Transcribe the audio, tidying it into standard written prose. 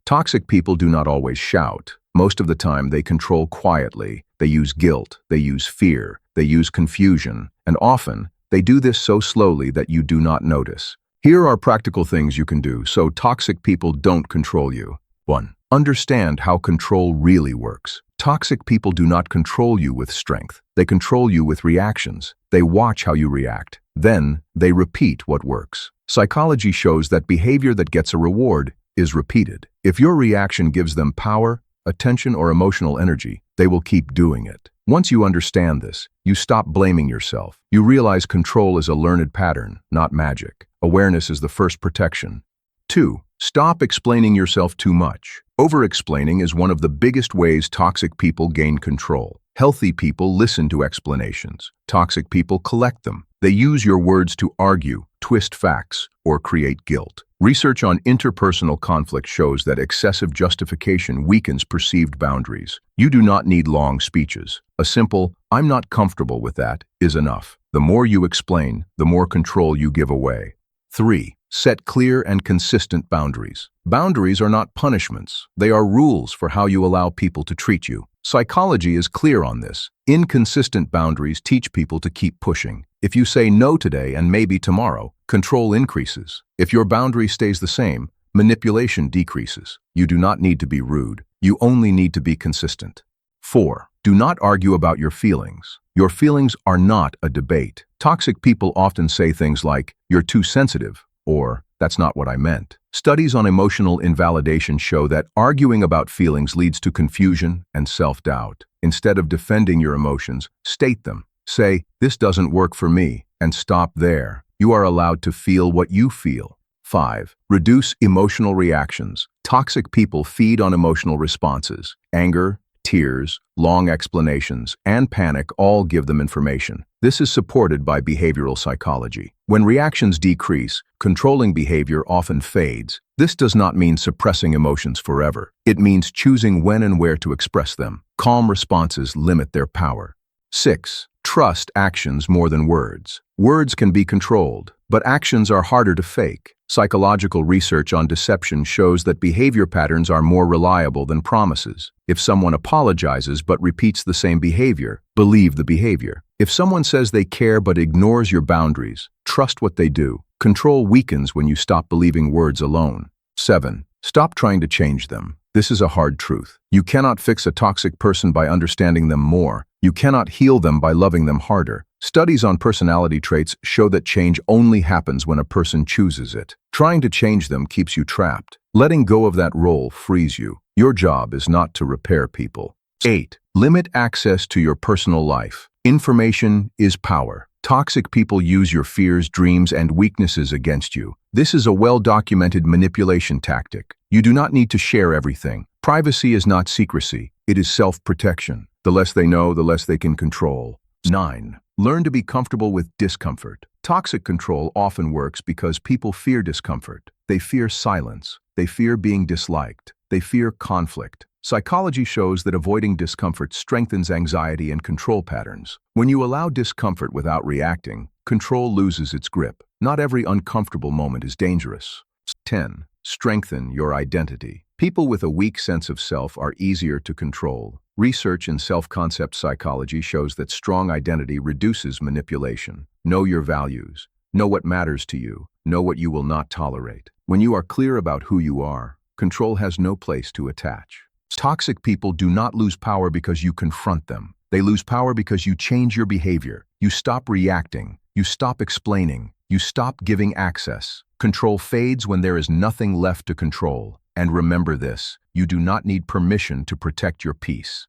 Toxic people do not always shout. Most of the time, they control quietly. They use guilt, they use fear, they use confusion, and often, they do this so slowly that you do not notice. Here are practical things you can do so toxic people don't control you. 1. Understand how control really works. Toxic people do not control you with strength. They control you with reactions. They watch how you react. Then, they repeat what works. Psychology shows that behavior that gets a reward is repeated. If your reaction gives them power, attention, or emotional energy, they will keep doing it. Once you understand this, you stop blaming yourself. You realize control is a learned pattern, not magic. Awareness is the first protection. 2. Stop explaining yourself too much. Over-explaining is one of the biggest ways toxic people gain control. Healthy people listen to explanations. Toxic people collect them. They use your words to argue, twist facts, or create guilt. Research on interpersonal conflict shows that excessive justification weakens perceived boundaries. You do not need long speeches. A simple, "I'm not comfortable with that," is enough. The more you explain, the more control you give away. 3. Set clear and consistent boundaries. Boundaries are not punishments. They are rules for how you allow people to treat you. Psychology is clear on this. Inconsistent boundaries teach people to keep pushing. If you say no today and maybe tomorrow, control increases. If your boundary stays the same, manipulation decreases. You do not need to be rude. You only need to be consistent. 4. Do not argue about your feelings. Your feelings are not a debate. Toxic people often say things like, "You're too sensitive," or "That's not what I meant." Studies on emotional invalidation show that arguing about feelings leads to confusion and self-doubt. Instead of defending your emotions, state them. Say, "This doesn't work for me," and stop there. You are allowed to feel what you feel. 5. Reduce emotional reactions. Toxic people feed on emotional responses. Anger, tears, long explanations, and panic all give them information. This is supported by behavioral psychology. When reactions decrease, controlling behavior often fades. This does not mean suppressing emotions forever. It means choosing when and where to express them. Calm responses limit their power. 6. Trust actions more than words. Words can be controlled, but actions are harder to fake. Psychological research on deception shows that behavior patterns are more reliable than promises. If someone apologizes but repeats the same behavior, believe the behavior. If someone says they care but ignores your boundaries, trust what they do. Control weakens when you stop believing words alone. 7. Stop trying to change them. This is a hard truth. You cannot fix a toxic person by understanding them more. You cannot heal them by loving them harder. Studies on personality traits show that change only happens when a person chooses it. Trying to change them keeps you trapped. Letting go of that role frees you. Your job is not to repair people. 8. Limit access to your personal life. Information is power. Toxic people use your fears, dreams, and weaknesses against you. This is a well-documented manipulation tactic. You do not need to share everything. Privacy is not secrecy. It is self-protection. The less they know, the less they can control. 9. Learn to be comfortable with discomfort. Toxic control often works because people fear discomfort. They fear silence. They fear being disliked. They fear conflict. Psychology shows that avoiding discomfort strengthens anxiety and control patterns. When you allow discomfort without reacting, control loses its grip. Not every uncomfortable moment is dangerous. 10. Strengthen your identity. People with a weak sense of self are easier to control. Research in self-concept psychology shows that strong identity reduces manipulation. Know your values. Know what matters to you. Know what you will not tolerate. When you are clear about who you are, control has no place to attach. Toxic people do not lose power because you confront them. They lose power because you change your behavior. You stop reacting. You stop explaining. You stop giving access. Control fades when there is nothing left to control. And remember this, you do not need permission to protect your peace.